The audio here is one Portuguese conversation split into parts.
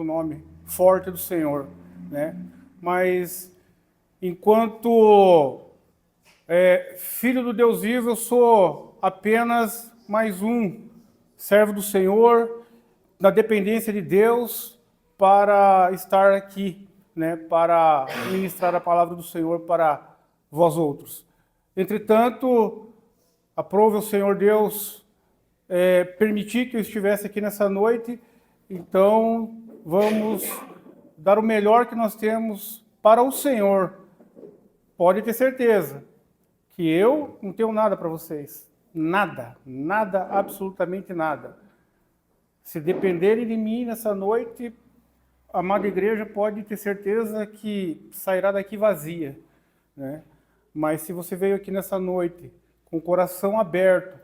o nome forte do Senhor, né? Mas enquanto filho do Deus vivo, eu sou apenas mais um servo do Senhor, na dependência de Deus, para estar aqui, né? Para ministrar a palavra do Senhor para vós outros. Entretanto, aprove o Senhor Deus permitir que eu estivesse aqui nessa noite, então vamos dar o melhor que nós temos para o Senhor. Pode ter certeza que eu não tenho nada para vocês. Nada, nada, absolutamente nada. Se dependerem de mim nessa noite, a amada igreja pode ter certeza que sairá daqui vazia, né? Mas se você veio aqui nessa noite com o coração aberto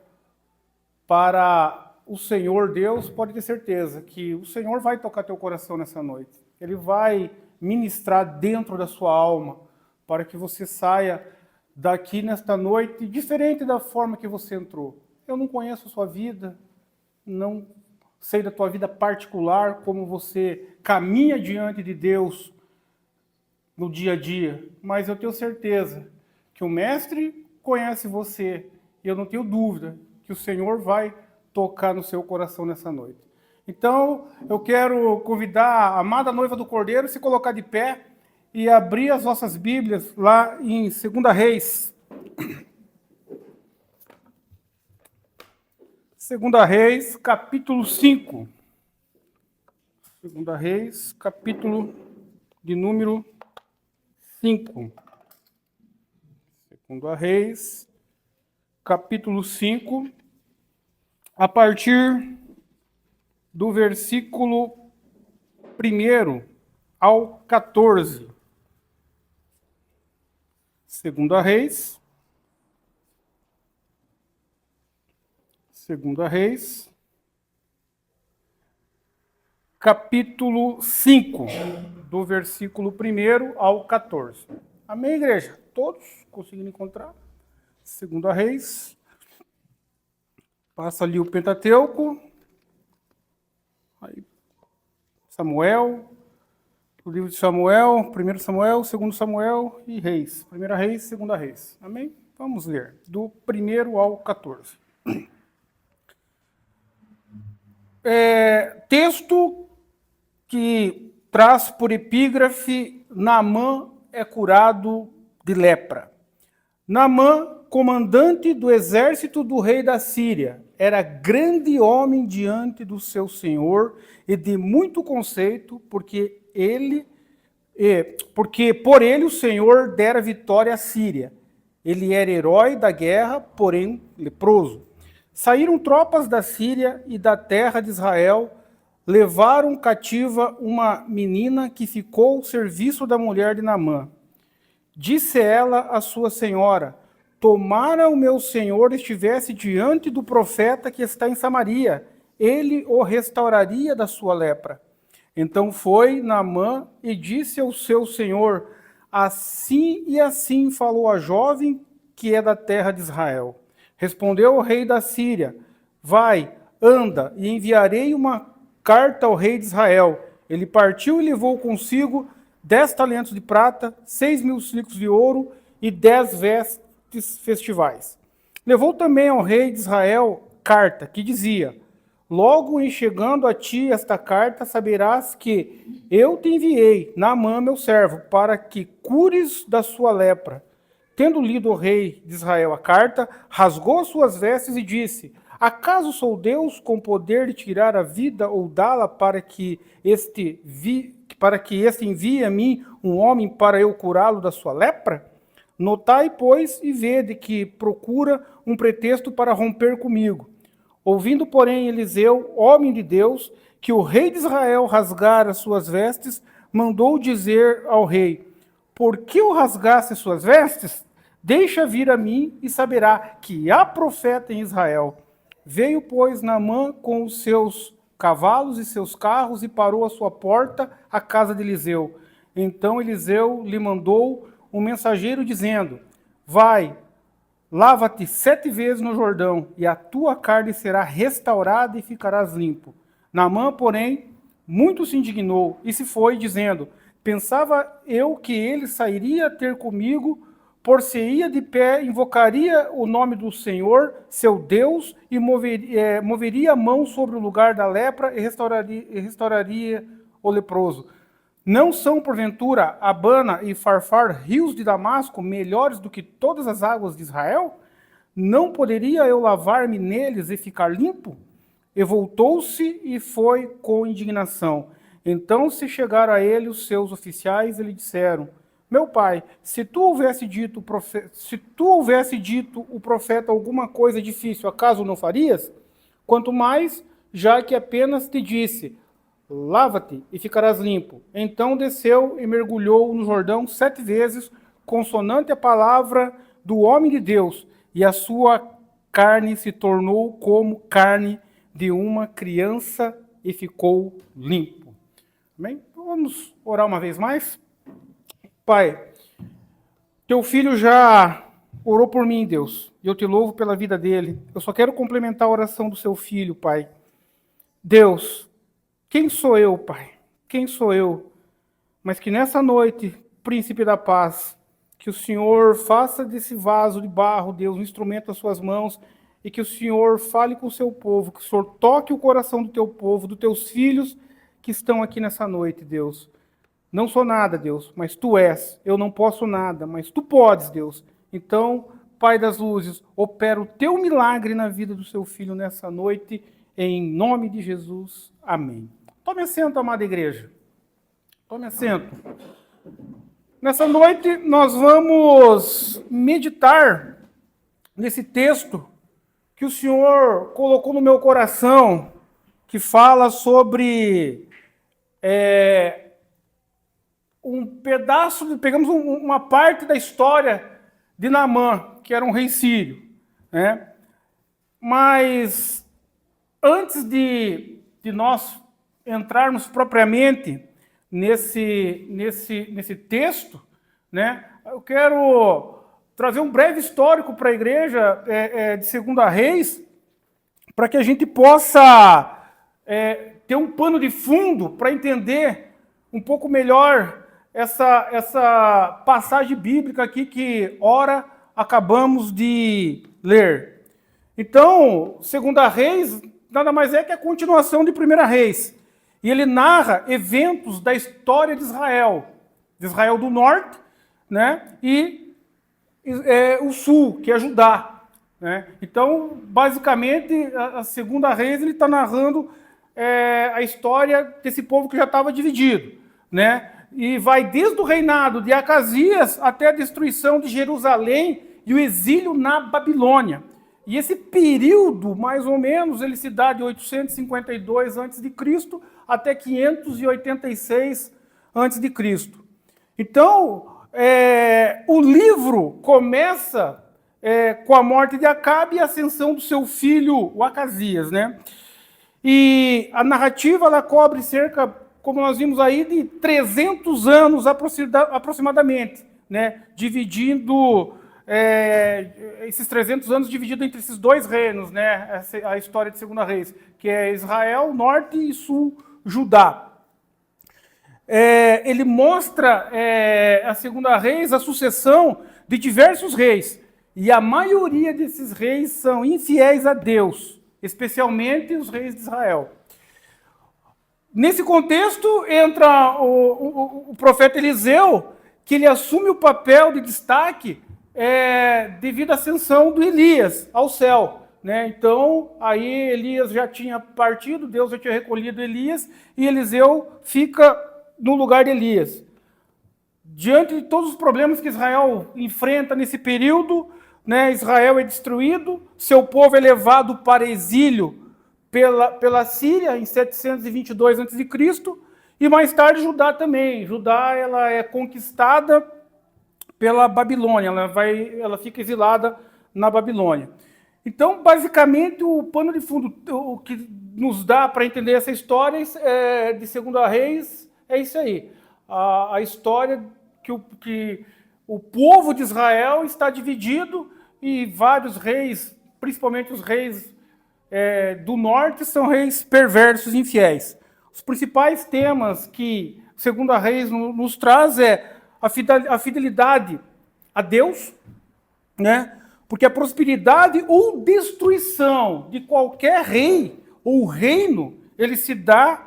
para o Senhor Deus, pode ter certeza que o Senhor vai tocar teu coração nessa noite. Ele vai ministrar dentro da sua alma para que você saia daqui nesta noite diferente da forma que você entrou. Eu não conheço a sua vida, não sei da tua vida particular, como você caminha diante de Deus no dia a dia, mas eu tenho certeza que o Mestre conhece você e eu não tenho dúvida que o Senhor vai tocar no seu coração nessa noite. Então, eu quero convidar a amada noiva do Cordeiro a se colocar de pé e abrir as vossas Bíblias lá em 2 Reis. 2 Reis, capítulo 5. 2 Reis, capítulo de número 5. 2 Reis, capítulo 5, a partir do versículo 1 ao 14. 2 Reis, capítulo 5, do versículo 1 ao 14. Amém, igreja? Todos conseguindo encontrar? 2 Reis, passa ali o Pentateuco, aí Samuel, o livro de Samuel, 1 Samuel, 2 Samuel e Reis. 1 Reis, 2 Reis. Amém? Vamos ler, do 1 ao 14. Texto que traz por epígrafe: Naamã é curado de lepra. Naamã, comandante do exército do rei da Síria, era grande homem diante do seu senhor e de muito conceito, porque por ele o Senhor dera vitória à Síria. Ele era herói da guerra, porém leproso. Saíram tropas da Síria e da terra de Israel, levaram cativa uma menina que ficou ao serviço da mulher de Naamã. Disse ela à sua senhora: tomara o meu senhor estivesse diante do profeta que está em Samaria, ele o restauraria da sua lepra. Então foi Naamã e disse ao seu senhor: assim e assim falou a jovem que é da terra de Israel. Respondeu o rei da Síria: vai, anda, e enviarei uma carta ao rei de Israel. Ele partiu e levou consigo 10 talentos de prata, 6.000 siclos de ouro e 10 vestes festivais. Levou também ao rei de Israel carta que dizia: logo em chegando a ti esta carta, saberás que eu te enviei, Naamã, meu servo, para que cures da sua lepra. Tendo lido o rei de Israel a carta, rasgou suas vestes e disse: acaso sou Deus com poder de tirar a vida ou dá-la para que este envie a mim um homem para eu curá-lo da sua lepra? Notai, pois, e vede que procura um pretexto para romper comigo. Ouvindo, porém, Eliseu, homem de Deus, que o rei de Israel rasgara suas vestes, mandou dizer ao rei: por que o rasgasse suas vestes? Deixa vir a mim e saberá que há profeta em Israel. Veio, pois, Naamã com os seus cavalos e seus carros e parou à sua porta a casa de Eliseu. Então Eliseu lhe mandou um mensageiro dizendo: vai, lava-te 7 vezes no Jordão, e a tua carne será restaurada e ficarás limpo. Naamã, porém, muito se indignou e se foi, dizendo: pensava eu que ele sairia ter comigo, por-se-ia de pé, invocaria o nome do Senhor, seu Deus, e moveria a mão sobre o lugar da lepra e restauraria o leproso. Não são, porventura, Abana e Farfar, rios de Damasco, melhores do que todas as águas de Israel? Não poderia eu lavar-me neles e ficar limpo? E voltou-se e foi com indignação. Então se chegaram a ele os seus oficiais e lhe disseram: meu pai, se tu houvesse dito o profeta alguma coisa difícil, acaso não farias? Quanto mais, já que apenas te disse: lava-te e ficarás limpo. Então desceu e mergulhou no Jordão 7 vezes, consonante a palavra do homem de Deus, e a sua carne se tornou como carne de uma criança e ficou limpo. Amém? Vamos orar uma vez mais? Pai, teu filho já orou por mim, Deus, e eu te louvo pela vida dele. Eu só quero complementar a oração do seu filho, Pai. Deus, quem sou eu, Pai? Quem sou eu? Mas que nessa noite, Príncipe da Paz, que o Senhor faça desse vaso de barro, Deus, um instrumento das suas mãos, e que o Senhor fale com o seu povo, que o Senhor toque o coração do teu povo, dos teus filhos que estão aqui nessa noite, Deus. Não sou nada, Deus, mas Tu és. Eu não posso nada, mas Tu podes, Deus. Então, Pai das luzes, opera o Teu milagre na vida do seu filho nessa noite, em nome de Jesus. Amém. Tome assento, amada igreja. Tome assento. Nessa noite, nós vamos meditar nesse texto que o Senhor colocou no meu coração, que fala sobre um pedaço, pegamos uma parte da história de Naamã, que era um rei sírio, né? Mas antes de nós entrarmos propriamente nesse texto, né, eu quero trazer um breve histórico para a igreja de Segunda Reis, para que a gente possa ter um pano de fundo para entender um pouco melhor essa passagem bíblica aqui que, ora, acabamos de ler. Então, Segunda Reis nada mais é que a continuação de Primeira Reis. E ele narra eventos da história de Israel do Norte, né, e o Sul, que é Judá. Né? Então, basicamente, a Segunda Reis ele está narrando a história desse povo que já estava dividido, né? E vai desde o reinado de Acasias até a destruição de Jerusalém e o exílio na Babilônia. E esse período, mais ou menos, ele se dá de 852 a.C. até 586 a.C. Então, o livro começa com a morte de Acabe e a ascensão do seu filho, o Acasias, né? E a narrativa ela cobre cerca, como nós vimos aí, de 300 anos aproximadamente, né? Dividindo esses 300 anos dividido entre esses dois reinos, né? A história de Segunda Reis, que é Israel, Norte e Sul, Judá. Ele mostra a Segunda Reis a sucessão de diversos reis, e a maioria desses reis são infiéis a Deus, especialmente os reis de Israel. Nesse contexto entra o profeta Eliseu, que ele assume o papel de destaque devido à ascensão do Elias ao céu. Né? Então, aí Elias já tinha partido, Deus já tinha recolhido Elias, e Eliseu fica no lugar de Elias. Diante de todos os problemas que Israel enfrenta nesse período, né, Israel é destruído, seu povo é levado para exílio pela Síria em 722 a.C., e mais tarde Judá também. Judá ela é conquistada pela Babilônia, ela fica exilada na Babilônia. Então, basicamente, o pano de fundo o que nos dá para entender essa história de Segunda Reis é isso aí. A história que o povo de Israel está dividido e vários reis, principalmente os reis do norte, são reis perversos e infiéis. Os principais temas que Segunda Reis nos traz é a fidelidade a Deus, né? Porque a prosperidade ou destruição de qualquer rei ou reino, ele se dá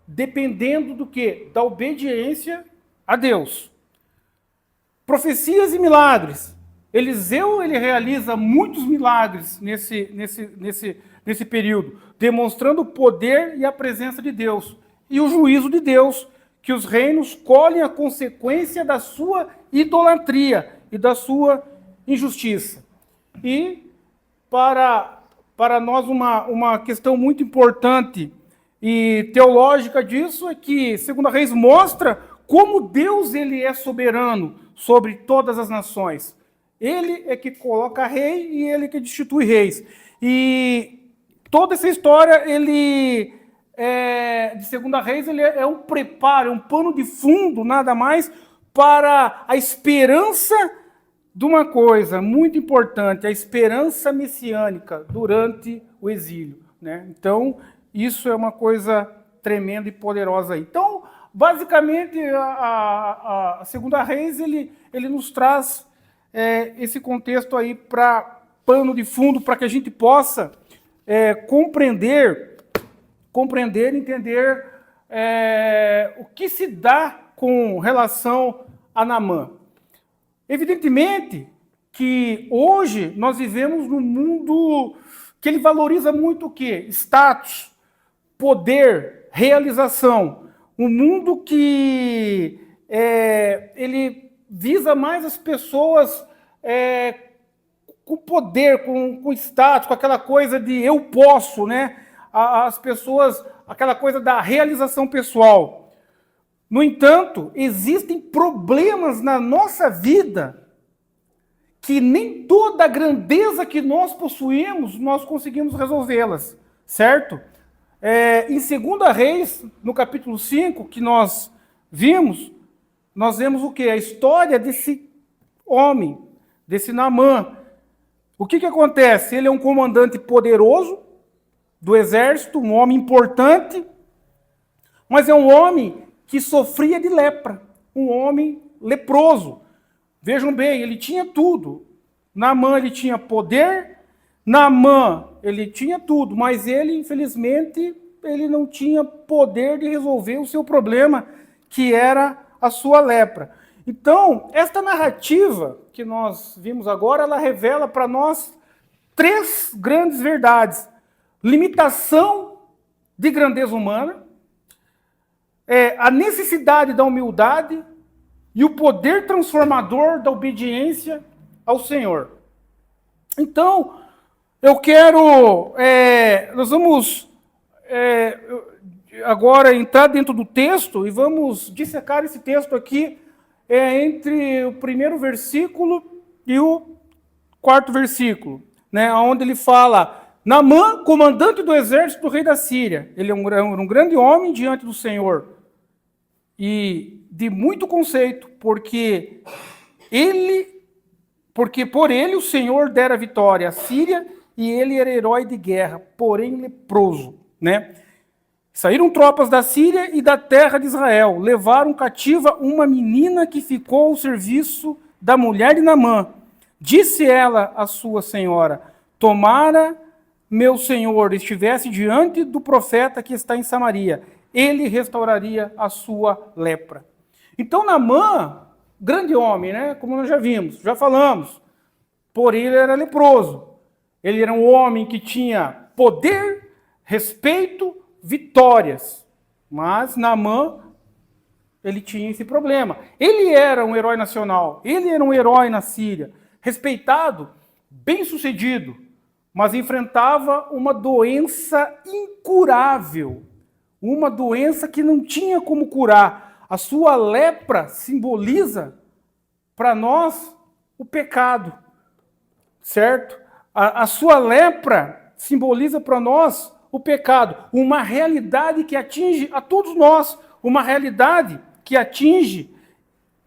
dependendo do quê? Da obediência a Deus. Profecias e milagres. Eliseu, ele realiza muitos milagres nesse período, demonstrando o poder e a presença de Deus. E o juízo de Deus, que os reinos colhem a consequência da sua idolatria e da sua injustiça. E para nós uma questão muito importante e teológica disso é que Segunda Reis mostra como Deus ele é soberano sobre todas as nações. Ele é que coloca rei e ele é que destitui reis. E toda essa história de Segunda Reis ele é um preparo, é um pano de fundo, nada mais, para a esperança de uma coisa muito importante, a esperança messiânica durante o exílio, né? Então, isso é uma coisa tremenda e poderosa aí. Então, basicamente, a Segunda Reis, ele nos traz esse contexto aí para pano de fundo, para que a gente possa compreender, entender o que se dá com relação a Naamã. Evidentemente que hoje nós vivemos num mundo que ele valoriza muito o quê? Status, poder, realização. Um mundo que ele visa mais as pessoas com poder, com status, com aquela coisa de eu posso, né? As pessoas, aquela coisa da realização pessoal. No entanto, existem problemas na nossa vida que nem toda a grandeza que nós possuímos, nós conseguimos resolvê-las, certo? Em 2 Reis, no capítulo 5, que nós vemos o quê? A história desse homem, desse Naamã. O que acontece? Ele é um comandante poderoso do exército, um homem importante, mas é um homem que sofria de lepra, um homem leproso. Vejam bem, ele tinha tudo. Naamã, ele tinha poder, Naamã, ele tinha tudo, mas ele, infelizmente, ele não tinha poder de resolver o seu problema, que era a sua lepra. Então, esta narrativa que nós vimos agora, ela revela para nós 3 grandes verdades. Limitação de grandeza humana, a necessidade da humildade e o poder transformador da obediência ao Senhor. Então, eu quero... nós vamos agora entrar dentro do texto e vamos dissecar esse texto aqui entre o primeiro versículo e o 4º versículo, né, onde ele fala... Naamã, comandante do exército do rei da Síria, ele é um grande homem diante do Senhor e de muito conceito, porque por ele o Senhor dera vitória à Síria e ele era herói de guerra, porém leproso, né? Saíram tropas da Síria e da terra de Israel, levaram cativa uma menina que ficou ao serviço da mulher de Naamã. Disse ela à sua senhora: tomara meu senhor estivesse diante do profeta que está em Samaria, ele restauraria a sua lepra. Então Naamã, grande homem, né? Como nós já vimos, já falamos, porém ele era leproso. Ele era um homem que tinha poder, respeito, vitórias. Mas Naamã, ele tinha esse problema. Ele era um herói nacional, ele era um herói na Síria, respeitado, bem-sucedido, mas enfrentava uma doença incurável, uma doença que não tinha como curar. A sua lepra simboliza para nós o pecado, certo? A sua lepra simboliza para nós o pecado, uma realidade que atinge a todos nós, uma realidade que atinge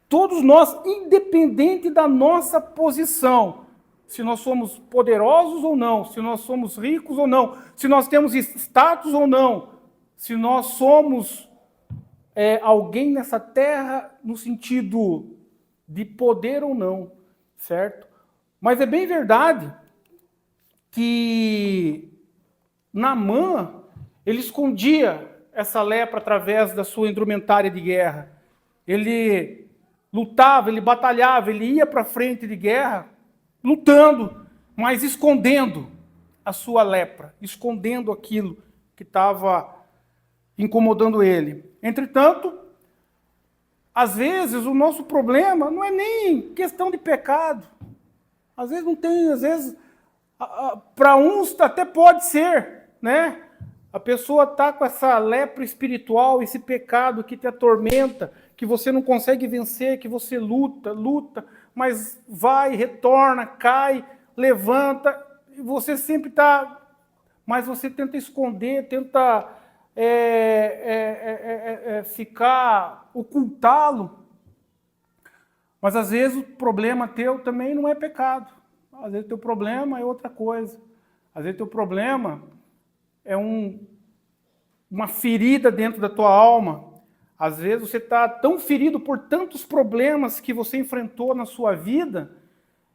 todos nós, independente da nossa posição. Se nós somos poderosos ou não, se nós somos ricos ou não, se nós temos status ou não, se nós somos alguém nessa terra no sentido de poder ou não, certo? Mas é bem verdade que Naamã, ele escondia essa lepra através da sua indumentária de guerra. Ele lutava, ele batalhava, ele ia para frente de guerra, lutando, mas escondendo a sua lepra, escondendo aquilo que estava incomodando ele. Entretanto, às vezes o nosso problema não é nem questão de pecado. Às vezes não tem, às vezes, para uns até pode ser, né? A pessoa está com essa lepra espiritual, esse pecado que te atormenta, que você não consegue vencer, que você luta, mas vai, retorna, cai, levanta, e você sempre está, mas você tenta esconder, tenta ficar, ocultá-lo. Mas às vezes o problema teu também não é pecado. Às vezes o teu problema é outra coisa. Às vezes o teu problema é uma ferida dentro da tua alma. Às vezes você está tão ferido por tantos problemas que você enfrentou na sua vida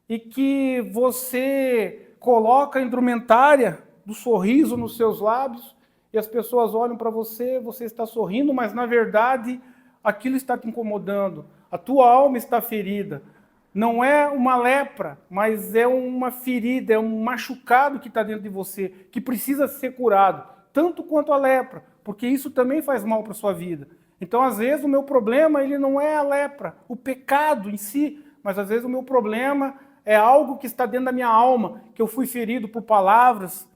e que você coloca a indumentária do sorriso nos seus lábios e as pessoas olham para você, você está sorrindo, mas na verdade aquilo está te incomodando. A tua alma está ferida. Não é uma lepra, mas é uma ferida, é um machucado que está dentro de você, que precisa ser curado, tanto quanto a lepra, porque isso também faz mal para a sua vida. Então, às vezes, o meu problema ele não é a lepra, o pecado em si, mas às vezes o meu problema é algo que está dentro da minha alma, que eu fui ferido por palavras,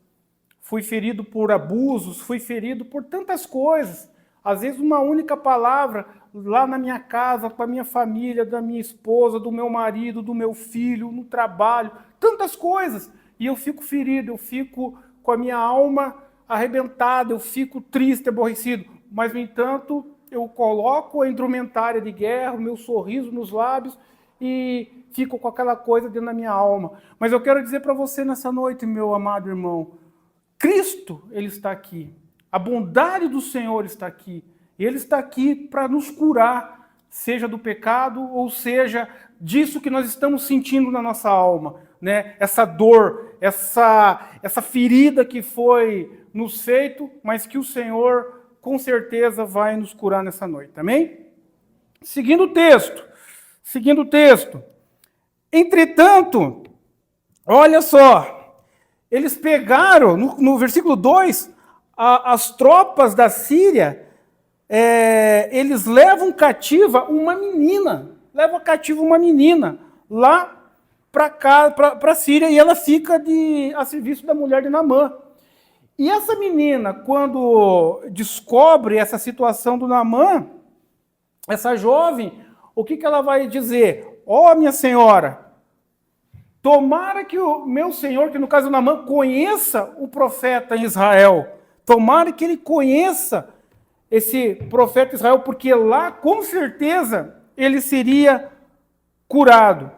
fui ferido por abusos, fui ferido por tantas coisas. Às vezes uma única palavra lá na minha casa, com a minha família, da minha esposa, do meu marido, do meu filho, no trabalho, tantas coisas. E eu fico ferido, eu fico com a minha alma arrebentada, eu fico triste, aborrecido. Mas, no entanto, eu coloco a indumentária de guerra, o meu sorriso nos lábios e fico com aquela coisa dentro da minha alma. Mas eu quero dizer para você nessa noite, meu amado irmão, Cristo, Ele está aqui. A bondade do Senhor está aqui. Ele está aqui para nos curar, seja do pecado ou seja disso que nós estamos sentindo na nossa alma, né? Essa dor, essa ferida que foi nos feito, mas que o Senhor com certeza vai nos curar nessa noite. Amém? Seguindo o texto. Entretanto, olha só, eles pegaram, no versículo 2, as tropas da Síria, eles levam cativa uma menina, lá para a Síria, e ela fica a serviço da mulher de Naamã. E essa menina, quando descobre essa situação do Naamã, essa jovem, o que ela vai dizer? Ó, minha senhora, tomara que o meu senhor, que no caso do Naamã, conheça o profeta em Israel. Tomara que ele conheça esse profeta Israel, porque lá, com certeza, ele seria curado.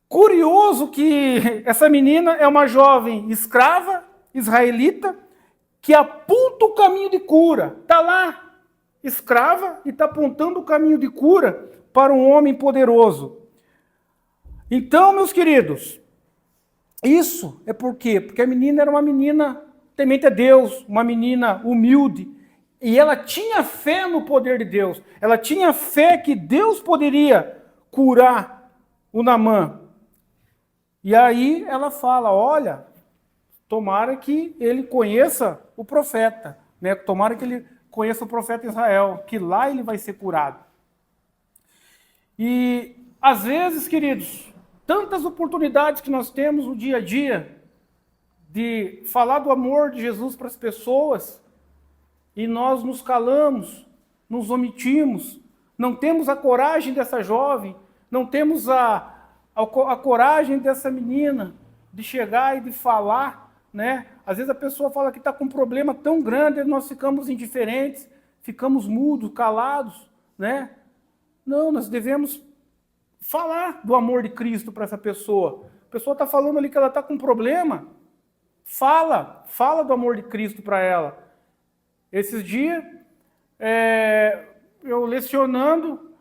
Curioso que essa menina é uma jovem escrava, israelita, que aponta o caminho de cura. Está lá, escrava, e está apontando o caminho de cura para um homem poderoso. Então, meus queridos, isso é por quê? Porque a menina era uma menina temente a Deus, uma menina humilde, e ela tinha fé no poder de Deus, ela tinha fé que Deus poderia curar o Naamã. E aí ela fala, olha, tomara que ele conheça o profeta, né? Tomara que ele conheça o profeta Israel, que lá ele vai ser curado. E às vezes, queridos, tantas oportunidades que nós temos no dia a dia, de falar do amor de Jesus para as pessoas, e nós nos calamos, nos omitimos, não temos a coragem dessa jovem, não temos a coragem dessa menina de chegar e de falar, né? Às vezes a pessoa fala que está com um problema tão grande, e nós ficamos indiferentes, ficamos mudos, calados, né? Não, nós devemos falar do amor de Cristo para essa pessoa. A pessoa está falando ali que ela está com um problema, fala do amor de Cristo para ela. Esses dias, eu lecionando,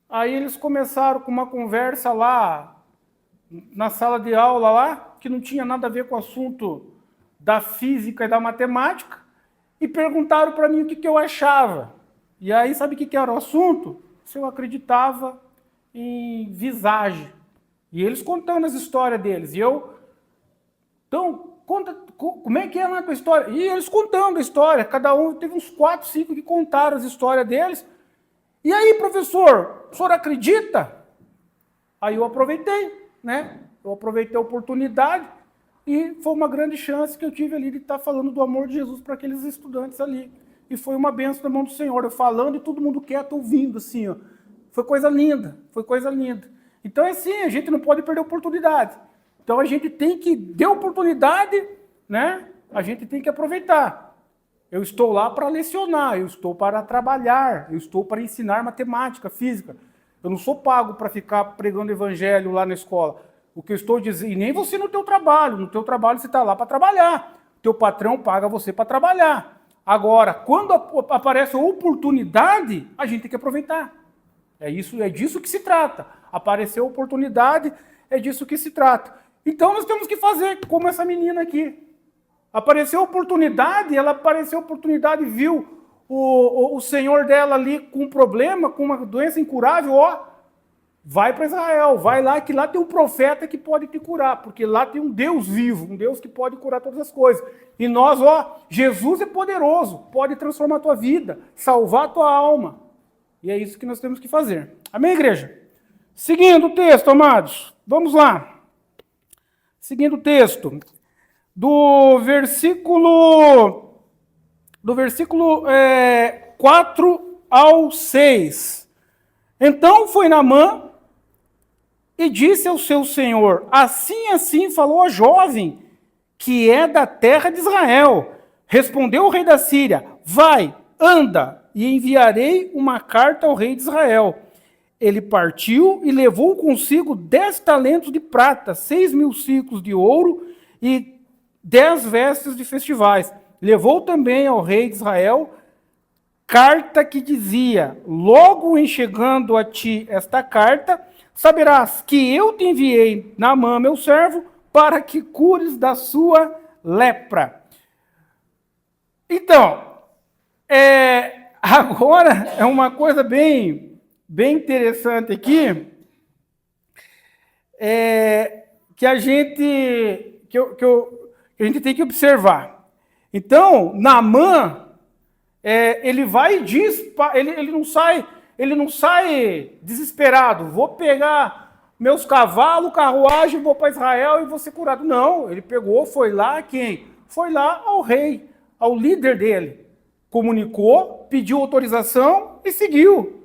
aí eles começaram com uma conversa lá, na sala de aula lá, que não tinha nada a ver com o assunto da física e da matemática, e perguntaram para mim o que eu achava. E aí, sabe o que era o assunto? Se eu acreditava em visagem. E eles contando as histórias deles. E eu, então, conta, como é que é lá com a história? E eles contando a história. Cada um, teve uns 4, 5 que contaram as histórias deles. E aí, professor, o senhor acredita? Aí eu aproveitei, né? Eu aproveitei a oportunidade e foi uma grande chance que eu tive ali de estar falando do amor de Jesus para aqueles estudantes ali. E foi uma bênção na mão do Senhor, eu falando e todo mundo quieto ouvindo, assim, ó. Foi coisa linda, foi coisa linda. Então é assim, a gente não pode perder oportunidade. Então a gente tem que, de oportunidade, né? A gente tem que aproveitar. Eu estou lá para lecionar, eu estou para trabalhar, eu estou para ensinar matemática, física. Eu não sou pago para ficar pregando evangelho lá na escola. O que eu estou dizendo, e nem você no teu trabalho você está lá para trabalhar. Teu patrão paga você para trabalhar. Agora, quando aparece a oportunidade, a gente tem que aproveitar. É disso que se trata. Apareceu a oportunidade, é disso que se trata. Então nós temos que fazer como essa menina aqui. Apareceu a oportunidade, ela apareceu a oportunidade e viu o senhor dela ali com um problema, com uma doença incurável, ó. Vai para Israel, vai lá, que lá tem um profeta que pode te curar, porque lá tem um Deus vivo, um Deus que pode curar todas as coisas. E nós, ó, Jesus é poderoso, pode transformar a tua vida, salvar a tua alma. E é isso que nós temos que fazer. Amém, igreja? Seguindo o texto, amados, vamos lá. Seguindo o texto, do versículo 4 ao 6. Então foi Naamã e disse ao seu senhor, assim falou a jovem, que é da terra de Israel. Respondeu o rei da Síria, vai, anda, e enviarei uma carta ao rei de Israel. Ele partiu e levou consigo 10 talentos de prata, 6.000 ciclos de ouro e 10 vestes de festivais. Levou também ao rei de Israel carta que dizia, logo em chegando a ti esta carta, saberás que eu te enviei Naamã, meu servo, para que cures da sua lepra. Então, agora é uma coisa bem interessante aqui, que a gente tem que observar. Então, Naamã, ele vai e diz, ele não sai desesperado, vou pegar meus cavalos, carruagem, vou para Israel e vou ser curado. Não, ele pegou, foi lá, quem? Foi lá ao rei, ao líder dele. Comunicou, pediu autorização e seguiu.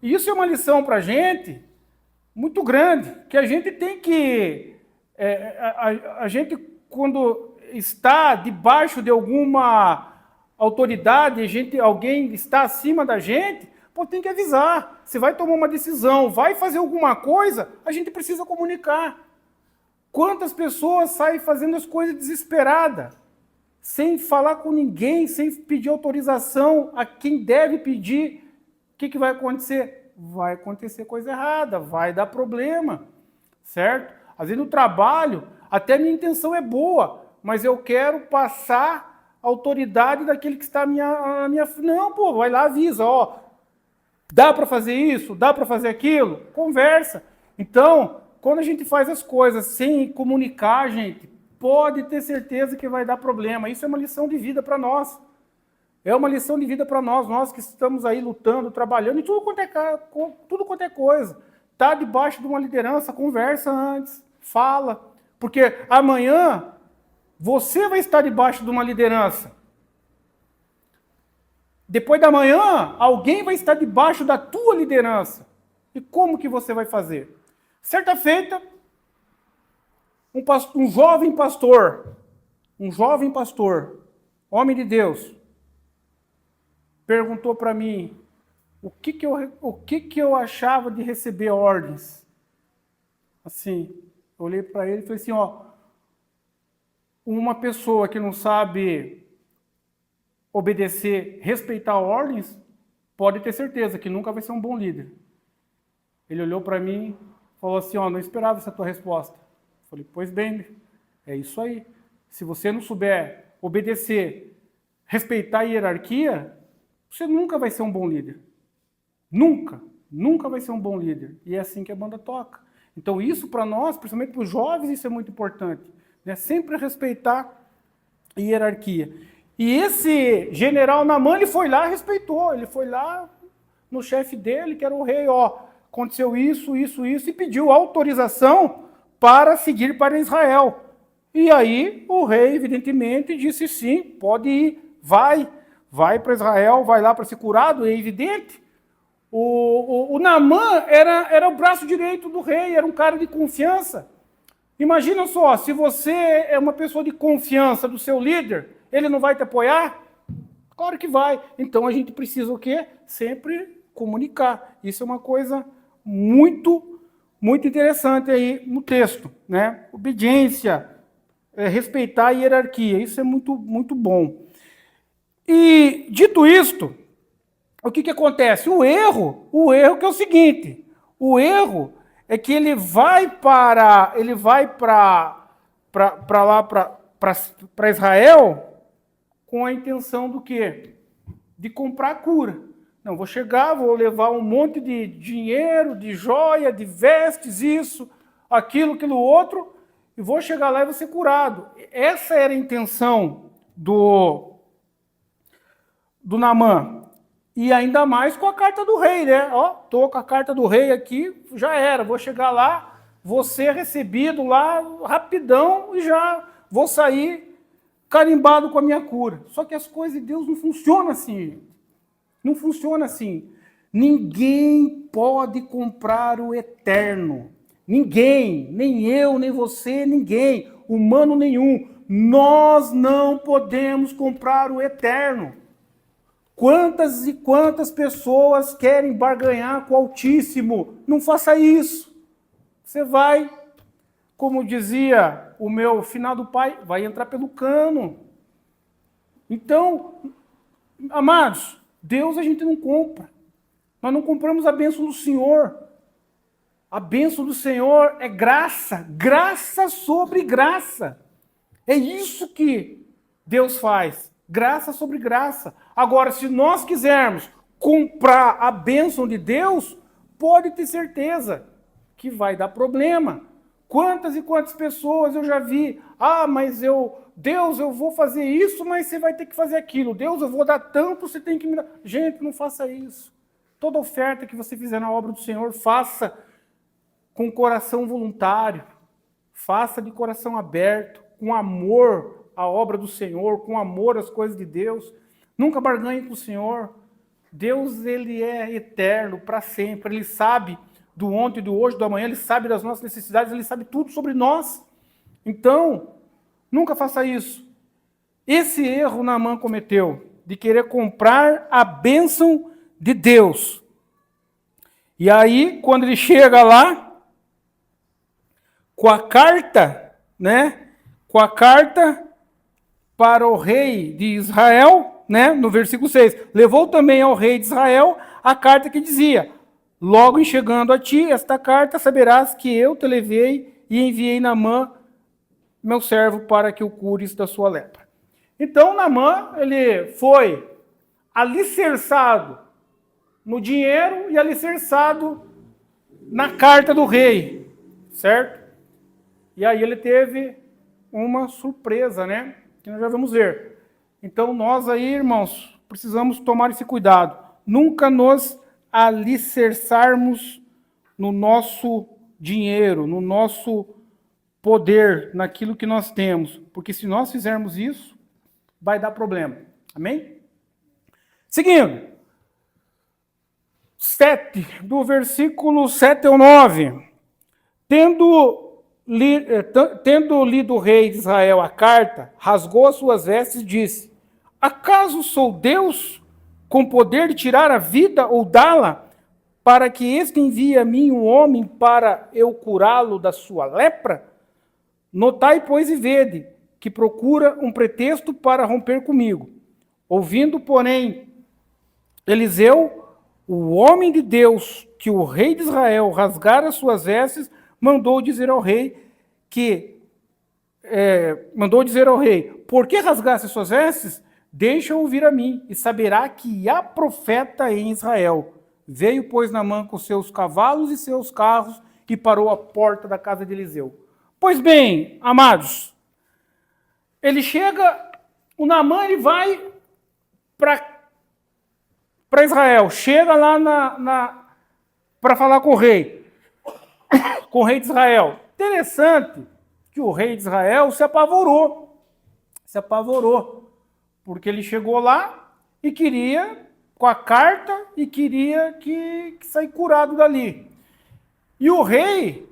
E isso é uma lição para a gente muito grande, que a gente tem que... a gente, quando está debaixo de alguma autoridade, alguém está acima da gente, tem que avisar. Se vai tomar uma decisão, vai fazer alguma coisa, a gente precisa comunicar. Quantas pessoas saem fazendo as coisas desesperadas, sem falar com ninguém, sem pedir autorização a quem deve pedir? O que vai acontecer? Vai acontecer coisa errada, vai dar problema, certo? Às vezes no trabalho, até minha intenção é boa, mas eu quero passar a autoridade daquele que está à minha frente. Não, vai lá, avisa, ó, dá para fazer isso, dá para fazer aquilo, conversa. Então, quando a gente faz as coisas sem comunicar, gente, pode ter certeza que vai dar problema. Isso é uma lição de vida para nós. É uma lição de vida para nós que estamos aí lutando, trabalhando, e tudo quanto é coisa. Está debaixo de uma liderança, conversa antes, fala. Porque amanhã você vai estar debaixo de uma liderança. Depois da manhã, alguém vai estar debaixo da tua liderança. E como que você vai fazer? Certa feita, um jovem pastor, homem de Deus, perguntou para mim o que eu achava de receber ordens. Assim, eu olhei para ele e falei assim, ó, uma pessoa que não sabe obedecer, respeitar ordens, pode ter certeza que nunca vai ser um bom líder. Ele olhou para mim e falou assim, não esperava essa tua resposta. Eu falei, pois bem, é isso aí. Se você não souber obedecer, respeitar a hierarquia, você nunca vai ser um bom líder. Nunca vai ser um bom líder. E é assim que a banda toca. Então isso para nós, principalmente para os jovens, isso é muito importante. Né? Sempre respeitar a hierarquia. E esse general Naamã, ele foi lá e respeitou. Ele foi lá no chefe dele, que era o rei, aconteceu isso, e pediu autorização para seguir para Israel. E aí o rei, evidentemente, disse sim, pode ir, vai para Israel, vai lá para ser curado, é evidente. O Naamã era o braço direito do rei, era um cara de confiança. Imagina só, se você é uma pessoa de confiança do seu líder, ele não vai te apoiar? Claro que vai. Então a gente precisa o quê? Sempre comunicar. Isso é uma coisa muito interessante aí no texto, né? Obediência, respeitar a hierarquia, isso é muito bom. E dito isto, o que acontece? O erro que é o seguinte, o erro é que ele vai para Israel com a intenção do quê? De comprar a cura. Não, vou chegar, vou levar um monte de dinheiro, de joia, de vestes, isso, aquilo outro, e vou chegar lá e vou ser curado. Essa era a intenção do Naamã. E ainda mais com a carta do rei, né? Tô com a carta do rei aqui, já era, vou chegar lá, vou ser recebido lá rapidão e já vou sair carimbado com a minha cura. Só que as coisas de Deus não funcionam assim. Não funciona assim. Ninguém pode comprar o eterno. Ninguém, nem eu, nem você, ninguém, humano nenhum. Nós não podemos comprar o eterno. Quantas e quantas pessoas querem barganhar com o Altíssimo? Não faça isso. Você vai, como dizia o meu finado pai, vai entrar pelo cano. Então, amados, Deus a gente não compra. Nós não compramos a bênção do Senhor. A bênção do Senhor é graça, graça sobre graça. É isso que Deus faz, graça sobre graça. Agora, se nós quisermos comprar a bênção de Deus, pode ter certeza que vai dar problema. Quantas e quantas pessoas eu já vi, mas Deus, eu vou fazer isso, mas você vai ter que fazer aquilo. Deus, eu vou dar tanto, você tem que me dar. Gente, não faça isso. Toda oferta que você fizer na obra do Senhor, faça com coração voluntário, faça de coração aberto, com amor à obra do Senhor, com amor às coisas de Deus. Nunca barganhe com o Senhor. Deus, ele é eterno para sempre. Ele sabe do ontem, do hoje, do amanhã, ele sabe das nossas necessidades, ele sabe tudo sobre nós. Então, nunca faça isso. Esse erro Naamã cometeu, de querer comprar a bênção de Deus. E aí, quando ele chega lá, com a carta, né? Com a carta para o rei de Israel, né? No versículo 6. Levou também ao rei de Israel a carta que dizia: logo em chegando a ti esta carta, saberás que eu te levei e enviei Naamã, meu servo, para que o cures da sua lepra. Então, Naamã, ele foi alicerçado no dinheiro e alicerçado na carta do rei, certo? E aí ele teve uma surpresa, né? Que nós já vamos ver. Então nós aí, irmãos, precisamos tomar esse cuidado. Nunca nos alicerçarmos no nosso dinheiro, no nosso poder, naquilo que nós temos. Porque se nós fizermos isso, vai dar problema. Amém? Seguindo. 7, do versículo 7 ao 9. Tendo lido o rei de Israel a carta, rasgou as suas vestes e disse: acaso sou Deus com poder de tirar a vida ou dá-la, para que este envie a mim um homem para eu curá-lo da sua lepra? Notai, pois, e vede, que procura um pretexto para romper comigo. Ouvindo, porém, Eliseu, o homem de Deus, que o rei de Israel rasgara suas vestes, mandou dizer ao rei, por que rasgaste suas vestes? Deixa ouvir a mim, e saberá que há profeta em Israel. Veio, pois, Naamã com seus cavalos e seus carros, e parou à porta da casa de Eliseu. Pois bem, amados, ele chega, o Naamã ele vai para Israel, chega lá para falar com o rei de Israel. Interessante que o rei de Israel se apavorou, porque ele chegou lá e queria, com a carta, e queria que sair curado dali. E o rei,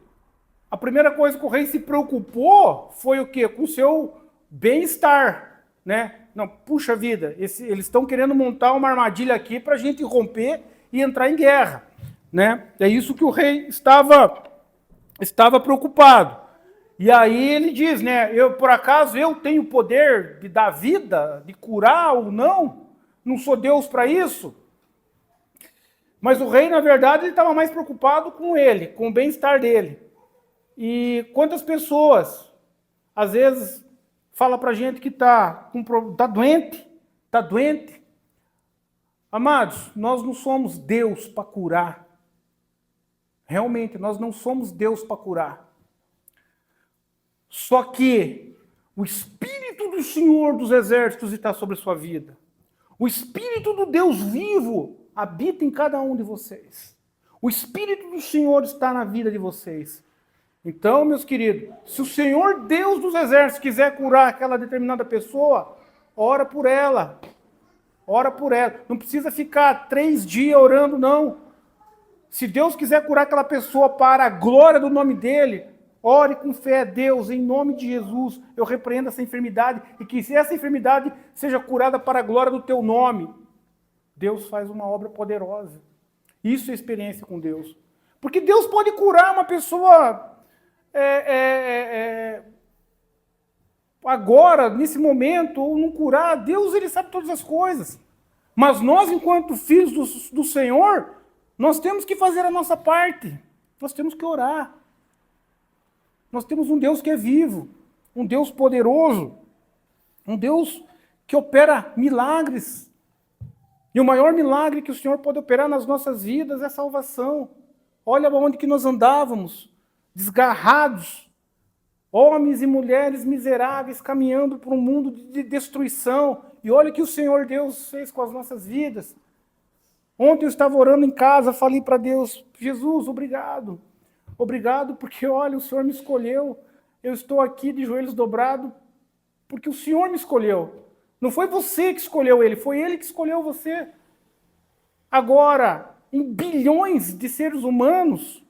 a primeira coisa que o rei se preocupou foi o quê? Com o seu bem-estar, né? Não, puxa vida, eles estão querendo montar uma armadilha aqui para a gente romper e entrar em guerra, né? É isso que o rei estava preocupado. E aí ele diz, né? Por acaso eu tenho poder de dar vida, de curar ou não? Não sou Deus para isso? Mas o rei, na verdade, ele estava mais preocupado com ele, com o bem-estar dele. E quantas pessoas, às vezes, fala para a gente que está doente. Amados, nós não somos Deus para curar. Realmente, nós não somos Deus para curar. Só que o Espírito do Senhor dos Exércitos está sobre a sua vida. O Espírito do Deus vivo habita em cada um de vocês. O Espírito do Senhor está na vida de vocês. Então, meus queridos, se o Senhor Deus dos Exércitos quiser curar aquela determinada pessoa, ora por ela. Ora por ela. Não precisa ficar 3 dias orando, não. Se Deus quiser curar aquela pessoa para a glória do nome dele, ore com fé a Deus, em nome de Jesus. Eu repreendo essa enfermidade e que essa enfermidade seja curada para a glória do teu nome. Deus faz uma obra poderosa. Isso é experiência com Deus. Porque Deus pode curar uma pessoa agora, nesse momento, ou não curar. Deus, ele sabe todas as coisas. Mas nós, enquanto filhos do Senhor, nós temos que fazer a nossa parte. Nós temos que orar. Nós temos um Deus que é vivo, um Deus poderoso, um Deus que opera milagres. E o maior milagre que o Senhor pode operar nas nossas vidas é a salvação. Olha onde que nós andávamos, desgarrados, homens e mulheres miseráveis caminhando por um mundo de destruição. E olha o que o Senhor Deus fez com as nossas vidas. Ontem eu estava orando em casa, falei para Deus, Jesus, obrigado. Obrigado porque, olha, o Senhor me escolheu. Eu estou aqui de joelhos dobrados porque o Senhor me escolheu. Não foi você que escolheu ele, foi ele que escolheu você. Agora, em bilhões de seres humanos,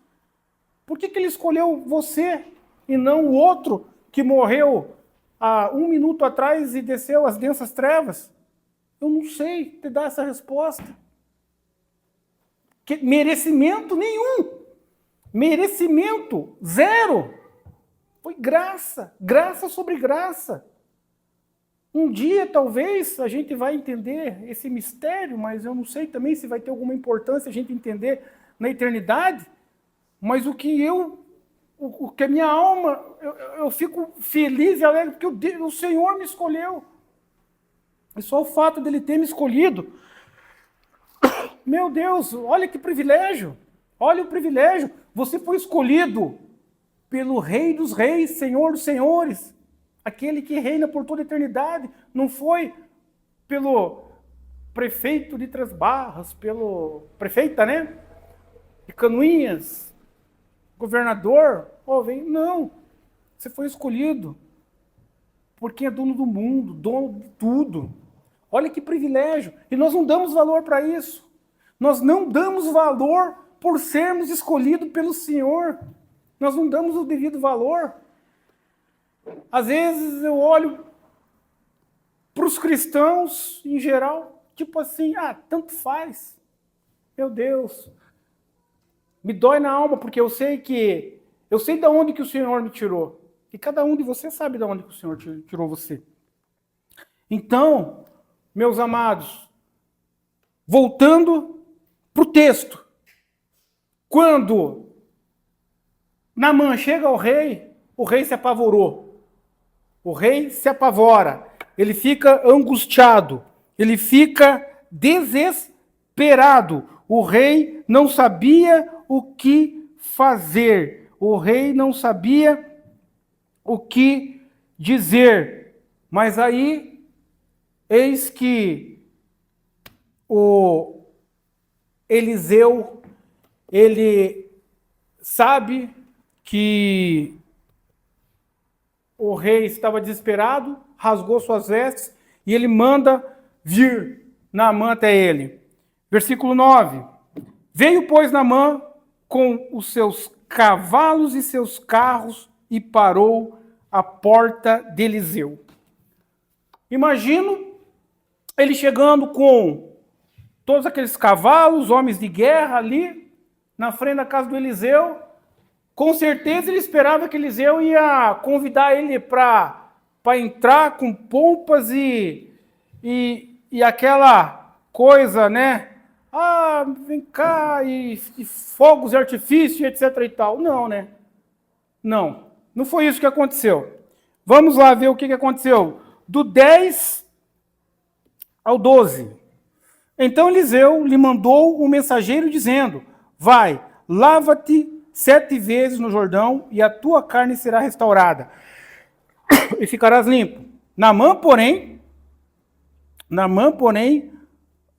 por que ele escolheu você e não o outro que morreu há 1 minuto atrás e desceu às densas trevas? Eu não sei te dar essa resposta. Merecimento nenhum. Merecimento zero. Foi graça. Graça sobre graça. Um dia, talvez, a gente vai entender esse mistério, mas eu não sei também se vai ter alguma importância a gente entender na eternidade. Mas o que a minha alma, eu fico feliz e alegre, porque o Senhor me escolheu. E só o fato dele ter me escolhido, meu Deus, olha que privilégio. Olha o privilégio. Você foi escolhido pelo Rei dos Reis, Senhor dos Senhores. Aquele que reina por toda a eternidade. Não foi pelo prefeito de Três Barras, pelo prefeita, né? De Canoinhas, governador. Não. Você foi escolhido por quem é dono do mundo, dono de tudo. Olha que privilégio. E nós não damos valor para isso. Nós não damos valor por sermos escolhidos pelo Senhor. Nós não damos o devido valor. Às vezes eu olho para os cristãos em geral, tipo assim, tanto faz. Meu Deus, me dói na alma, porque eu sei de onde que o Senhor me tirou. E cada um de vocês sabe de onde que o Senhor tirou você. Então, meus amados, voltando para o texto, quando Naamã chega ao rei, o rei se apavorou. O rei se apavora, ele fica angustiado, ele fica desesperado. O rei não sabia o que fazer, o rei não sabia o que dizer. Mas aí, eis que o Eliseu, ele sabe que o rei estava desesperado, rasgou suas vestes e ele manda vir Naamã até ele. Versículo 9. Veio, pois, Naamã com os seus cavalos e seus carros e parou à porta de Eliseu. Imagino ele chegando com todos aqueles cavalos, homens de guerra ali, na frente da casa do Eliseu. Com certeza ele esperava que Eliseu ia convidar ele para entrar com pompas e aquela coisa, né? Ah, vem cá, e fogos de artifício, etc. e tal. Não, né? Não foi isso que aconteceu. Vamos lá ver o que aconteceu. Do 10 ao 12. Então Eliseu lhe mandou um mensageiro dizendo: vai, lava-te 7 vezes no Jordão e a tua carne será restaurada e ficarás limpo. Naamã, porém,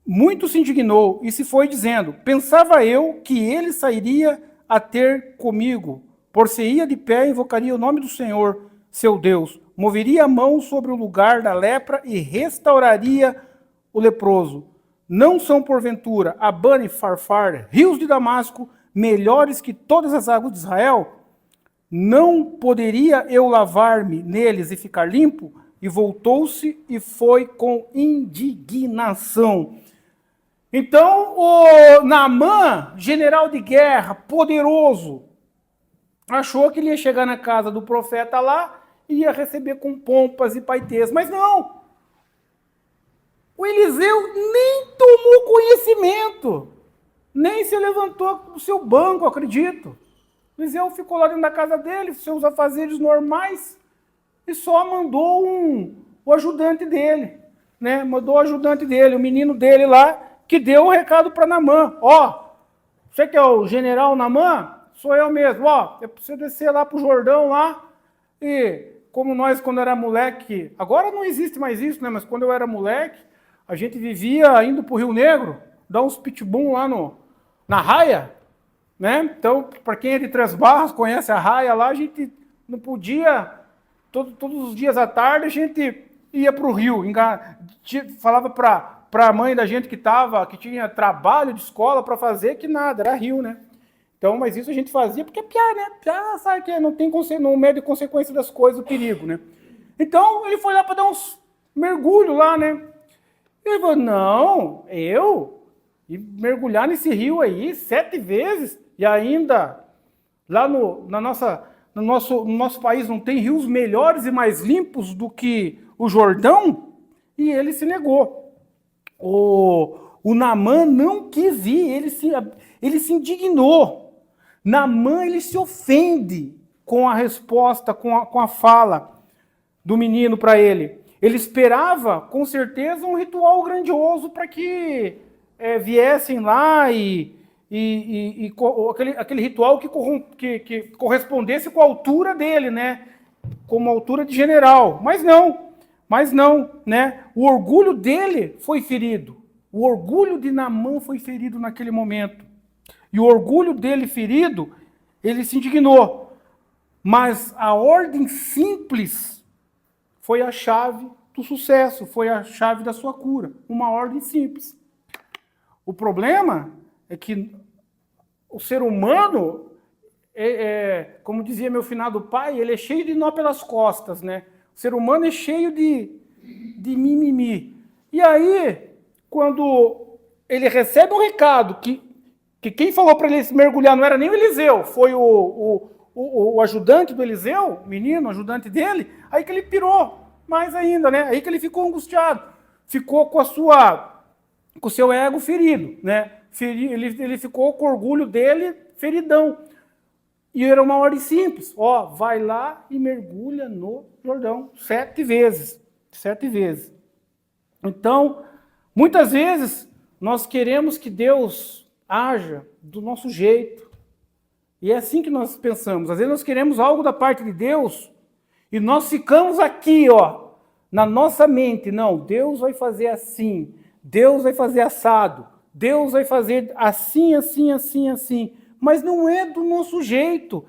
muito se indignou e se foi dizendo: pensava eu que ele sairia a ter comigo, por-se-ia de pé e invocaria o nome do Senhor, seu Deus, moveria a mão sobre o lugar da lepra e restauraria o leproso. Não são, porventura, Abana e Farfar, rios de Damasco, melhores que todas as águas de Israel? Não poderia eu lavar-me neles e ficar limpo? E voltou-se e foi com indignação. Então, o Naamã, general de guerra, poderoso, achou que ele ia chegar na casa do profeta lá e ia receber com pompas e paetês. Mas não! O Eliseu nem tomou conhecimento, nem se levantou do seu banco, acredito. O Eliseu ficou lá dentro da casa dele, seus afazeres normais, e só mandou o ajudante dele, né? Mandou o ajudante dele, o menino dele lá, que deu o recado para Naamã. Ó, você que é o general Naamã? Sou eu mesmo. Ó, é para você descer lá para o Jordão lá, e como nós, quando era moleque, agora não existe mais isso, né? Mas quando eu era moleque, a gente vivia indo para o Rio Negro, dar uns pitbull lá na raia, né? Então, para quem é de Três Barras, conhece a raia lá, a gente não podia, todos os dias à tarde, a gente ia para o rio, falava para a mãe da gente que tinha trabalho de escola para fazer, que nada, era rio, né? Então, mas isso a gente fazia porque é piá, né? Piá sabe que não mede consequência das coisas, o perigo, né? Então, ele foi lá para dar uns mergulhos lá, né? Ele falou, não, e mergulhar nesse rio aí 7 vezes, e ainda lá no nosso país não tem rios melhores e mais limpos do que o Jordão? E ele se negou. O Naamã não quis ir, ele se indignou. Naamã, ele se ofende com a resposta, com a fala do menino para ele. Ele esperava, com certeza, um ritual grandioso para que viessem lá e aquele ritual que correspondesse com a altura dele, né? Com a altura de general. Mas não, né? O orgulho dele foi ferido. O orgulho de Naamã foi ferido naquele momento. E o orgulho dele ferido, ele se indignou. Mas a ordem simples foi a chave do sucesso, foi a chave da sua cura. Uma ordem simples. O problema é que o ser humano, como dizia meu finado pai, ele é cheio de nó pelas costas, né? O ser humano é cheio de mimimi. E aí, quando ele recebe um recado que quem falou para ele se mergulhar não era nem o Eliseu, foi o ajudante do Eliseu, o menino, o ajudante dele, aí que ele pirou mais ainda, né? Aí que ele ficou angustiado. ficou com o seu ego ferido, né? Ele ficou com o orgulho dele feridão. E era uma ordem simples. Ó, vai lá e mergulha no Jordão 7 vezes. 7 vezes. Então, muitas vezes, nós queremos que Deus haja do nosso jeito. E é assim que nós pensamos. Às vezes nós queremos algo da parte de Deus e nós ficamos aqui, ó, na nossa mente. Não, Deus vai fazer assim. Deus vai fazer assado. Deus vai fazer assim, assim, assim, assim. Mas não é do nosso jeito.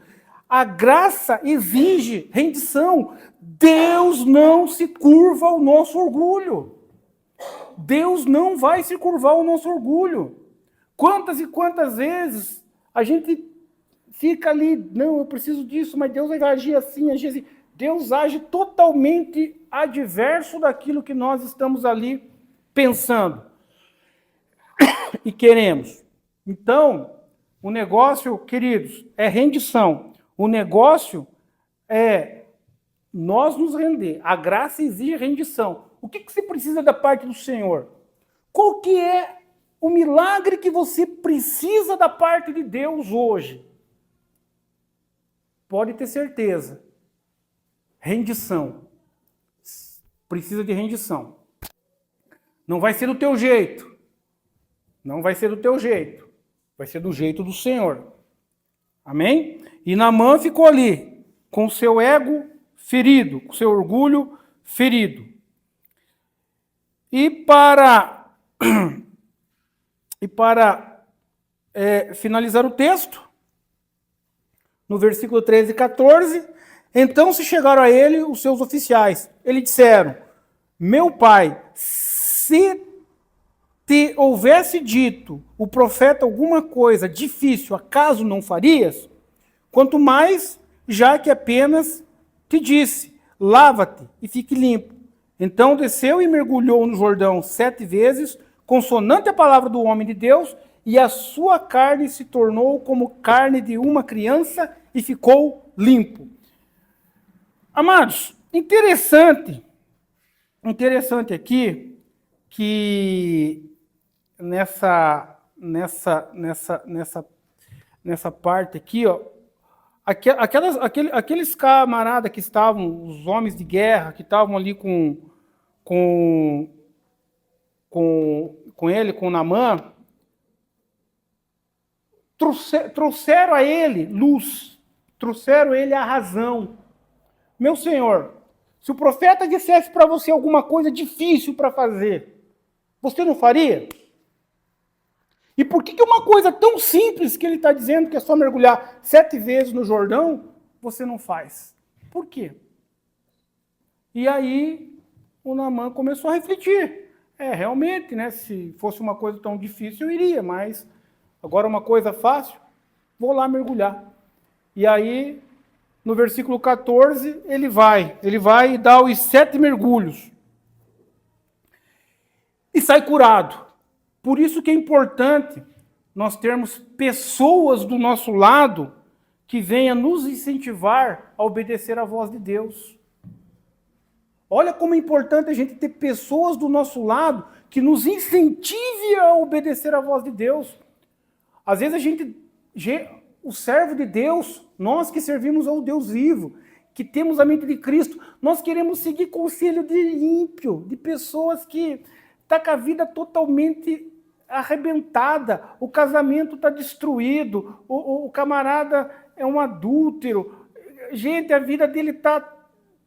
A graça exige rendição. Deus não se curva ao nosso orgulho. Deus não vai se curvar ao nosso orgulho. Quantas e quantas vezes a gente fica ali, não, eu preciso disso, mas Deus vai agir assim, agir assim. Deus age totalmente adverso daquilo que nós estamos ali pensando e queremos. Então, o negócio, queridos, é rendição. O negócio é nós nos render. A graça exige rendição. O que você precisa da parte do Senhor? Qual que é o milagre que você precisa da parte de Deus hoje? Pode ter certeza. Rendição. Precisa de rendição. Não vai ser do teu jeito. Não vai ser do teu jeito. Vai ser do jeito do Senhor. Amém? E Naamã ficou ali, com o seu ego ferido, com o seu orgulho ferido. E para finalizar o texto, no versículo 13 e 14, então se chegaram a ele os seus oficiais. Eles disseram, meu pai, se te houvesse dito o profeta alguma coisa difícil, acaso não farias? Quanto mais, já que apenas te disse, lava-te e fique limpo. Então desceu e mergulhou no Jordão 7 vezes, consonante a palavra do homem de Deus, e a sua carne se tornou como carne de uma criança e ficou limpo. Amados, interessante aqui que nessa parte aqui, ó, aqueles camaradas que estavam, os homens de guerra, que estavam ali com ele, com Naamã, trouxeram a ele luz, trouxeram a ele a razão. Meu Senhor, se o profeta dissesse para você alguma coisa difícil para fazer, você não faria? E por que uma coisa tão simples que ele está dizendo, que é só mergulhar 7 vezes no Jordão, você não faz? Por quê? E aí o Naamã começou a refletir. Realmente, né, se fosse uma coisa tão difícil, eu iria, mas agora uma coisa fácil, vou lá mergulhar. E aí, no versículo 14, ele vai e dá os 7 mergulhos. E sai curado. Por isso que é importante nós termos pessoas do nosso lado que venham nos incentivar a obedecer à voz de Deus. Olha como é importante a gente ter pessoas do nosso lado que nos incentive a obedecer à voz de Deus. Às vezes o servo de Deus, nós que servimos ao Deus vivo, que temos a mente de Cristo, nós queremos seguir conselho de ímpio, de pessoas que estão com a vida totalmente arrebentada, o casamento está destruído, o camarada é um adúltero, gente, a vida dele está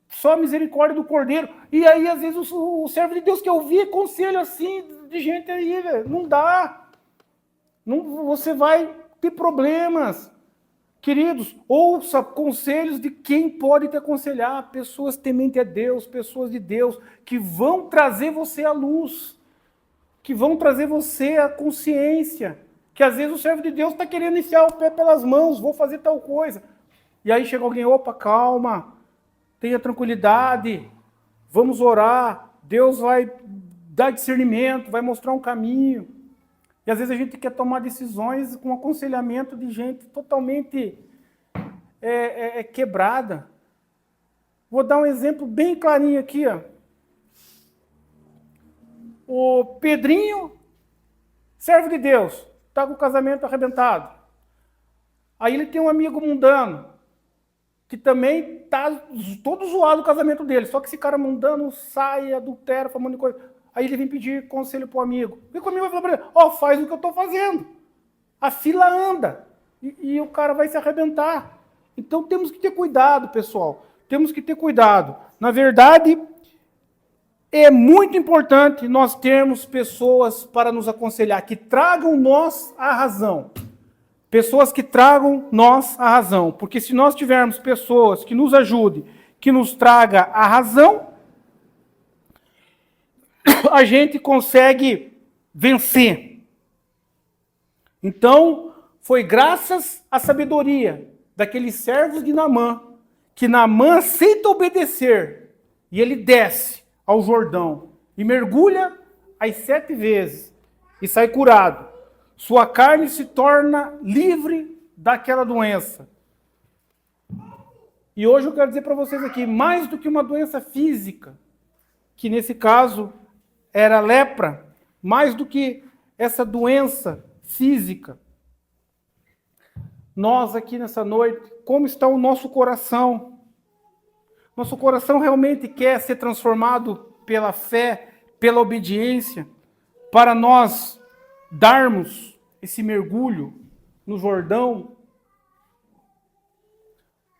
só a misericórdia do Cordeiro. E aí, às vezes, o servo de Deus quer ouvir conselho assim de gente aí, velho. Não dá. Não, você vai ter problemas. Queridos, ouça conselhos de quem pode te aconselhar. Pessoas tementes a Deus, pessoas de Deus, que vão trazer você à luz, que vão trazer você à consciência. Que às vezes o servo de Deus está querendo enfiar o pé pelas mãos, vou fazer tal coisa. E aí chega alguém, opa, calma. Tenha tranquilidade, vamos orar, Deus vai dar discernimento, vai mostrar um caminho. E às vezes a gente quer tomar decisões com aconselhamento de gente totalmente quebrada. Vou dar um exemplo bem clarinho aqui. Ó. o Pedrinho, servo de Deus, está com o casamento arrebentado. Aí ele tem um amigo mundano, que também está todo zoado o casamento dele, só que esse cara mundano sai, adultera, faz um monte de coisa. Aí ele vem pedir conselho para o amigo. E o amigo vai falar para ele, faz o que eu estou fazendo. A fila anda. E o cara vai se arrebentar. Então temos que ter cuidado, pessoal. Temos que ter cuidado. Na verdade, é muito importante nós termos pessoas para nos aconselhar, que tragam nós a razão. Pessoas que tragam nós a razão. Porque se nós tivermos pessoas que nos ajudem, que nos traga a razão, a gente consegue vencer. Então, foi graças à sabedoria daqueles servos de Naamã, que Naamã aceita obedecer, e ele desce ao Jordão, e mergulha as 7 vezes, e sai curado. Sua carne se torna livre daquela doença. E hoje eu quero dizer para vocês aqui, mais do que uma doença física, que nesse caso era lepra, mais do que essa doença física, nós aqui nessa noite, como está o nosso coração? Nosso coração realmente quer ser transformado pela fé, pela obediência, para nós darmos esse mergulho no Jordão?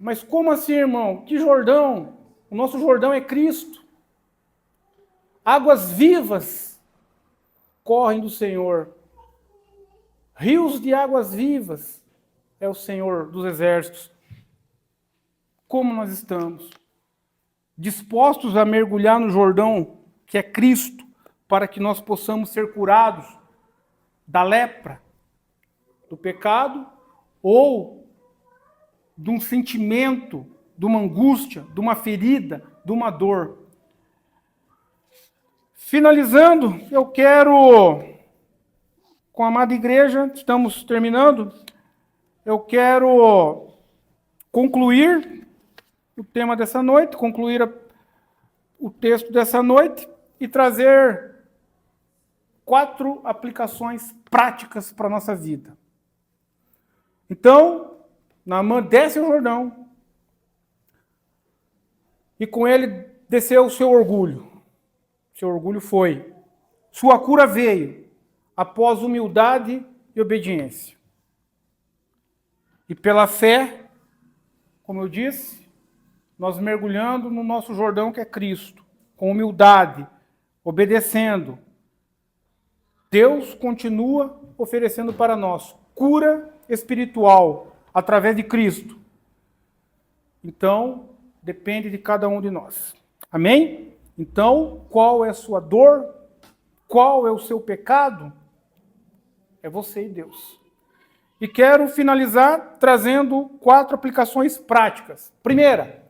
Mas como assim, irmão? Que Jordão? O nosso Jordão é Cristo. Águas vivas correm do Senhor. Rios de águas vivas é o Senhor dos exércitos. Como nós estamos? Dispostos a mergulhar no Jordão, que é Cristo, para que nós possamos ser curados da lepra, do pecado, ou de um sentimento, de uma angústia, de uma ferida, de uma dor. Finalizando, eu quero, com a amada igreja, estamos terminando, eu quero concluir o tema dessa noite, concluir o texto dessa noite e trazer 4 aplicações práticas para a nossa vida. Então, Naamã desce ao Jordão e com ele desceu o seu orgulho. Seu orgulho foi. Sua cura veio após humildade e obediência. E pela fé, como eu disse, nós mergulhando no nosso Jordão que é Cristo, com humildade, obedecendo, Deus continua oferecendo para nós cura espiritual através de Cristo. Então, depende de cada um de nós. Amém? Então, qual é a sua dor? Qual é o seu pecado? É você e Deus. E quero finalizar trazendo 4 aplicações práticas. Primeira,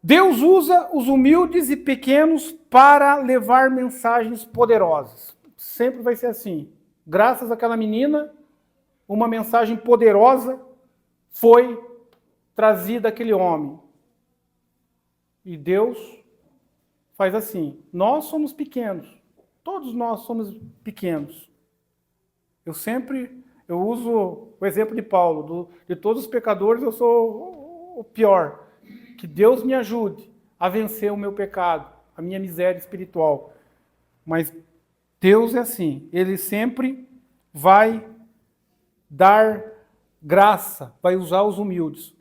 Deus usa os humildes e pequenos para levar mensagens poderosas. Sempre vai ser assim. Graças àquela menina, uma mensagem poderosa foi trazida àquele homem. E Deus faz assim. Nós somos pequenos. Todos nós somos pequenos. Eu uso o exemplo de Paulo. De todos os pecadores, eu sou o pior. Que Deus me ajude a vencer o meu pecado, a minha miséria espiritual. Mas Deus é assim. Ele sempre vai dar graça, vai usar os humildes.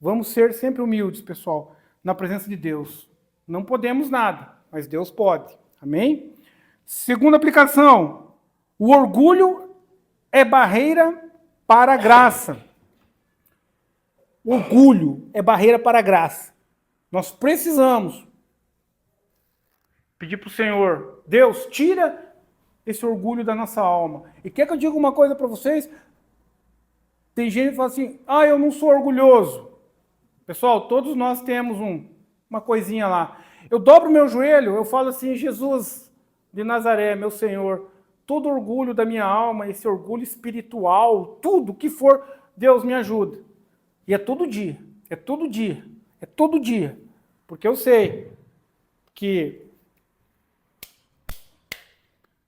Vamos ser sempre humildes, pessoal, na presença de Deus. Não podemos nada, mas Deus pode. Amém? Segunda aplicação. O orgulho é barreira para a graça. Orgulho é barreira para a graça. Nós precisamos pedir para o Senhor, Deus, tira esse orgulho da nossa alma. E quer que eu diga uma coisa para vocês? Tem gente que fala assim, eu não sou orgulhoso. Pessoal, todos nós temos uma coisinha lá. Eu dobro meu joelho, eu falo assim, Jesus de Nazaré, meu Senhor, todo orgulho da minha alma, esse orgulho espiritual, tudo que for, Deus me ajuda. E é todo dia, é todo dia, é todo dia. Porque eu sei que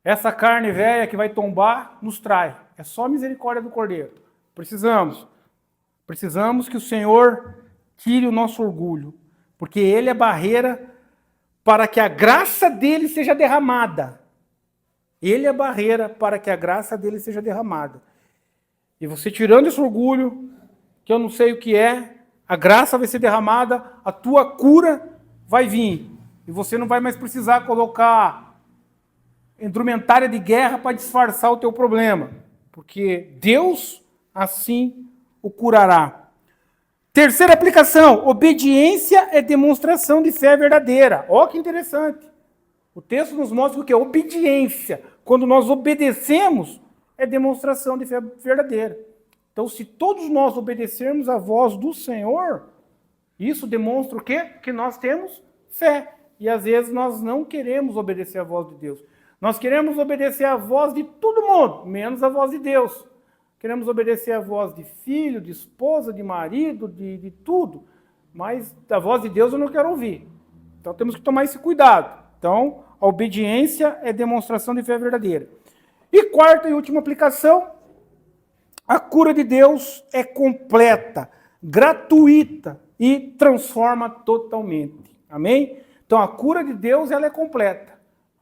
Essa carne velha que vai tombar nos trai. É só a misericórdia do Cordeiro. Precisamos que o Senhor tire o nosso orgulho, porque Ele é barreira para que a graça dele seja derramada. Ele é barreira para que a graça dele seja derramada. E você tirando esse orgulho, que eu não sei o que é, a graça vai ser derramada, a tua cura vai vir. E você não vai mais precisar colocar indumentária de guerra para disfarçar o teu problema. Porque Deus assim o curará. Terceira aplicação, obediência é demonstração de fé verdadeira. Olha que interessante. O texto nos mostra o que é obediência. Quando nós obedecemos, é demonstração de fé verdadeira. Então, se todos nós obedecermos à voz do Senhor, isso demonstra o quê? Que nós temos fé. E às vezes nós não queremos obedecer à voz de Deus. Nós queremos obedecer à voz de todo mundo, menos à voz de Deus. Queremos obedecer à voz de filho, de esposa, de marido, de tudo. Mas a voz de Deus eu não quero ouvir. Então temos que tomar esse cuidado. Então, a obediência é demonstração de fé verdadeira. E quarta e última aplicação, a cura de Deus é completa, gratuita e transforma totalmente. Amém? Então a cura de Deus ela é completa.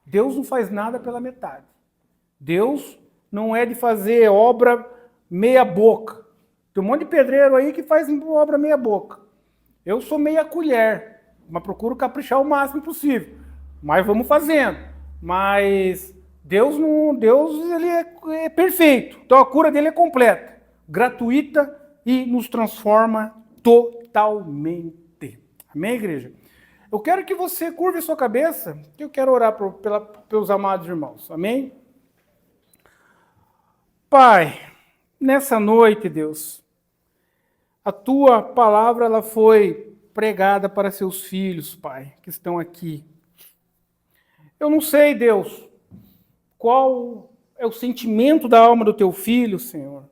Deus não faz nada pela metade. Deus não é de fazer obra meia boca. Tem um monte de pedreiro aí que faz obra meia boca. Eu sou meia colher, mas procuro caprichar o máximo possível. Mas vamos fazendo. Mas Deus ele é perfeito. Então a cura dele é completa, gratuita e nos transforma totalmente. Amém, igreja? Eu quero que você curve a sua cabeça, que eu quero orar pelos amados irmãos. Amém? Pai, nessa noite, Deus, a tua palavra ela foi pregada para seus filhos, Pai, que estão aqui. Eu não sei, Deus, qual é o sentimento da alma do teu filho, Senhor.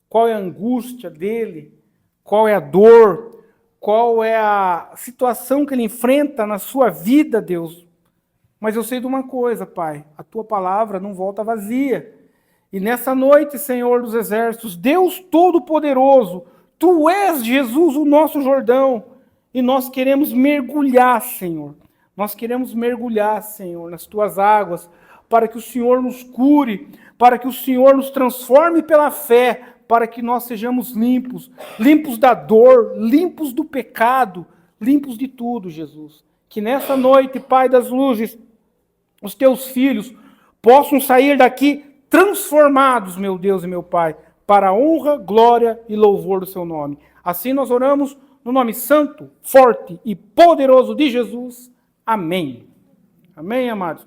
Qual é a angústia dele, qual é a dor, qual é a situação que ele enfrenta na sua vida, Deus. Mas eu sei de uma coisa, Pai, a tua palavra não volta vazia. E nessa noite, Senhor dos Exércitos, Deus Todo-Poderoso, Tu és, Jesus, o nosso Jordão, e nós queremos mergulhar, Senhor. Nós queremos mergulhar, Senhor, nas Tuas águas, para que o Senhor nos cure, para que o Senhor nos transforme pela fé, para que nós sejamos limpos, limpos da dor, limpos do pecado, limpos de tudo, Jesus. Que nessa noite, Pai das luzes, os Teus filhos possam sair daqui transformados, meu Deus e meu Pai, para a honra, glória e louvor do Seu nome. Assim nós oramos no nome santo, forte e poderoso de Jesus. Amém. Amém, amados.